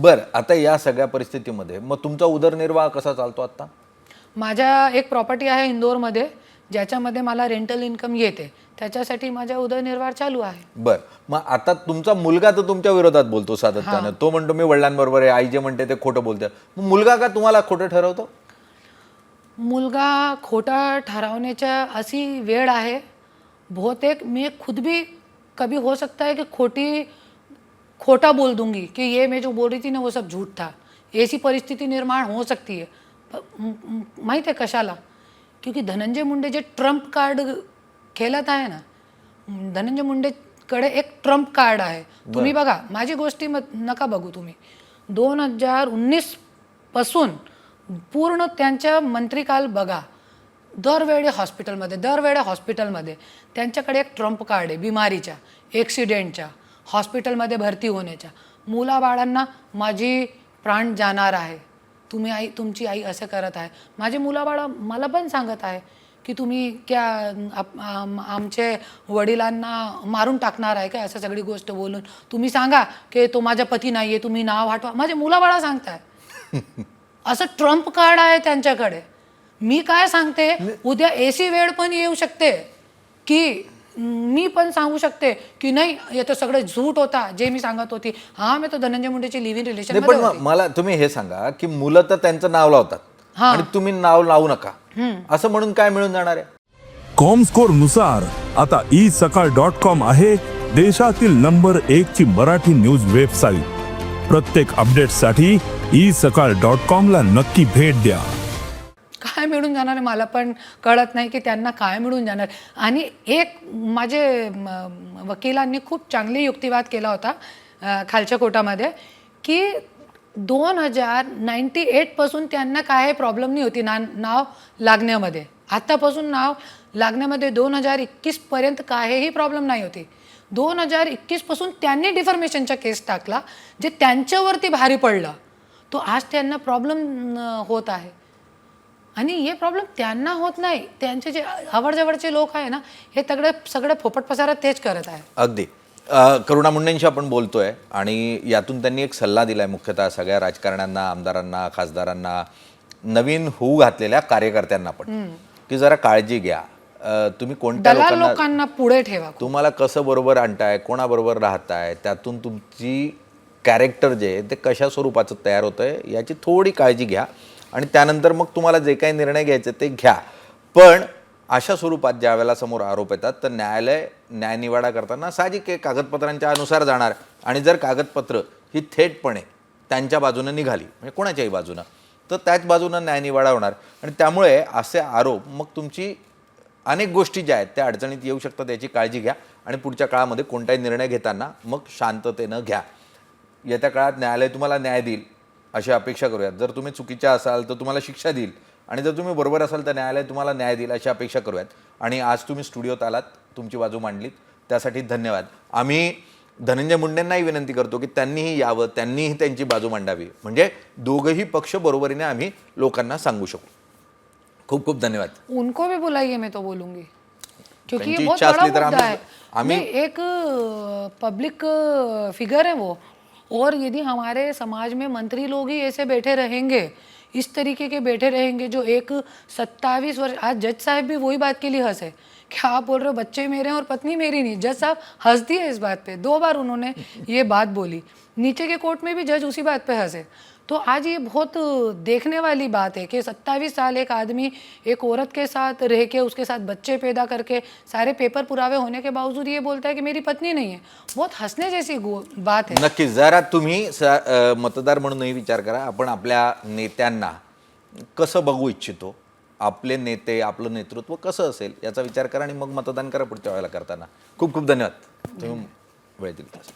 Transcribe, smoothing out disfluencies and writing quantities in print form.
बर, आता या सगळ्या परिस्थितीमध्ये मग तुमचा उदरनिर्वाह कसा चालतो आता? माझ्या एक प्रॉपर्टी आहे इंदोरमध्ये, ज्याच्यामध्ये मला रेंटल इन्कम येते, त्याच्यासाठी माझा उदरनिर्वाह चालू आहे. बर, मग आता तुमचा मुलगा तर तुमच्या विरोधात बोलतो सातत्यानं. तो म्हणतो मी वडिलांबरोबर आहे, आई जे म्हणते ते खोटं बोलते. मग मुलगा का तुम्हाला खोटं ठरवतो? मुलगा खोटा ठहरावण्याच्या अशी वेळ आहे, बहुतेक मैं खुद भी कभी हो सकता है कि खोटा बोल दूंगी कि ये मैं जो बोल रही थी ना वो सब झूठ था. ऐसी परिस्थिती निर्माण हो सकती है. माहीत आहे कशाला? क्योंकि धनंजय मुंडे जे ट्रम्प कार्ड खेळत आहे ना, धनंजय मुंडेकडे एक ट्रम्प कार्ड आहे. तुम्ही बघा, माझी गोष्टी नका बघू तुम्ही. 2019 पासून पूर्ण त्यांच्या मंत्रीकाल बघा. दरवेळी हॉस्पिटलमध्ये त्यांच्याकडे एक ट्रम्प कार्ड आहे, बिमारीच्या, ॲक्सिडेंटच्या, हॉस्पिटलमध्ये भरती होण्याच्या. मुलाबाळांना माझी प्राण जाणार आहे, तुमची आई असं करत आहे. माझे मुलाबाळं मला पण सांगत आहे की तुम्ही क्या आमचे वडिलांना मारून टाकणार आहे का, असं सगळी गोष्ट बोलून. तुम्ही सांगा की तो माझा पती नाही आहे, तुम्ही नाव हटवा. माझे मुलाबाळा सांगताय असं ट्रम्प कार्ड आहे त्यांच्याकडे. मी काय सांगते, उद्या ऐसी वेळ पण येऊ शकते की मी पण सांगू शकते की नाही, हे तर सगळं झूट होता जे मी सांगत होती. हा, मी तो धनंजय मुंडेची लिव्ह इन रिलेशन मध्ये पण मला तुम्ही हे सांगा की मुलं तर त्यांचं नाव लावतात आणि तुम्ही नाव लावू नका असं म्हणून काय मिळून जाणार आहे? कॉमस्कोर नुसार आता isakal.com आहे देशातील नंबर 1 ची मराठी न्यूज वेबसाईट. प्रत्येक अपडेटसाठी isakal.com ला नक्की भेट द्या. काय मिळून जाणार आहे मला पण कळत नाही की त्यांना काय मिळून जाणार. आणि एक माझे वकिलांनी खूप चांगली युक्तिवाद केला होता खालच्या कोर्टामध्ये की 2098 पासून त्यांना काय प्रॉब्लेम नाही होती नाव लागण्यामध्ये. आतापासून नाव लागण्यामध्ये 2021 पर्यंत काहीही प्रॉब्लेम नाही होती. 2021 पासून त्यांनी डिफॉर्मेशनचा केस टाकला, जे त्यांच्यावरती भारी पडलं. तो आज त्यांना प्रॉब्लेम होत आहे. आणि हे प्रॉब्लेम त्यांना होत नाही, त्यांचे जे आवडजवळचे लोक आहे ना, हे सगळे फोपट पसारात तेच करत आहे. अगदी करुणा मुंडेंशी आपण बोलतोय आणि यातून त्यांनी एक सल्ला दिलाय मुख्यतः सगळ्या राजकारण्यांना, आमदारांना, खासदारांना, नवीन होऊ घातलेल्या कार्यकर्त्यांना पण, की जरा काळजी घ्या. तुम्ही कोणत्या लोकांना पुढे ठेवा. तुम्हाला कसं बरोबर आणताय, कोणाबरोबर राहताय, त्यातून तुमची कॅरेक्टर जे आहे ते कशा स्वरूपाचं तयार होतंय याची थोडी काळजी घ्या आणि त्यानंतर मग तुम्हाला जे काही निर्णय घ्यायचे ते घ्या. पण अशा स्वरूपात ज्या वेळेला समोर आरोप येतात तर न्यायालय न्यायनिवाडा करताना साहजिक कागदपत्रांच्या अनुसार जाणार. आणि जर कागदपत्र ही थेटपणे त्यांच्या बाजूनं निघाली, म्हणजे कोणाच्याही बाजूनं, तर त्याच बाजूनं न्यायनिवाडा होणार. आणि त्यामुळे असे आरोप मग तुमची अनेक गोष्टी ज्या आहेत त्या अडचणीत येऊ शकतात. याची काळजी घ्या आणि पुढच्या काळामध्ये कोणताही निर्णय घेताना मग शांततेनं घ्या. येत्या काळात न्यायालय तुम्हाला न्याय देईल अशी अपेक्षा करूयात. जर तुम्ही चुकीच्या असाल तर तुम्हाला शिक्षा देईल आणि जर तुम्ही बरोबर असाल तर न्यायालय तुम्हाला न्याय देईल अशी अपेक्षा करूयात. आणि आज तुम्ही स्टुडिओत आलात, तुमची बाजू मांडलीत, त्यासाठी धन्यवाद. आम्ही धनंजय मुंडेंनाही विनंती करतो की त्यांनीही यावं, त्यांनीही त्यांची बाजू मांडावी, म्हणजे दोघंही पक्ष बरोबरीने आम्ही लोकांना सांगू शकू. खूप खूप धन्यवाद. उनको भी बुलाइए, मैं तो बोलूंगी क्योंकि ये त्यांची बहुत इच्छा बड़ा असली तर मुद्दा है. आम्ही एक पब्लिक फिगर है वो, और यदि हमारे समाज में मंत्री लोग ही ऐसे बैठे रहेंगे, इस तरीके के बैठे रहेंगे, जो एक 27 वर्ष, आज जज साहब भी वही बात के लिए हंसे कि आप बोल रहे हो बच्चे मेरे हैं और पत्नी मेरी नहीं. जज साहब हंस दिए इस बात पे. 2 बार उन्होंने ये बात बोली. नीचे के कोर्ट में भी जज उसी बात पे हंसे. तो आज ये बहुत देखने वाली बात है कि 27 साल एक आदमी एक औरत के साथ रह के, उसके साथ बच्चे पैदा करके, सारे पेपर पुरावे होने के बावजूद ये बोलता है कि मेरी पत्नी नहीं है. बहुत हंसने जैसी बात है. नक्की. जरा तुम्ही मतदार म्हणूनही विचार करा, आपण आपल्या नेत्यांना कसं बघू इच्छितो, आपले नेते, आपलं नेतृत्व कसं असेल याचा विचार करा आणि मग मतदान करा पुढच्या वेळेला करताना. खूप खूप धन्यवाद तुम्ही वेळ दिला.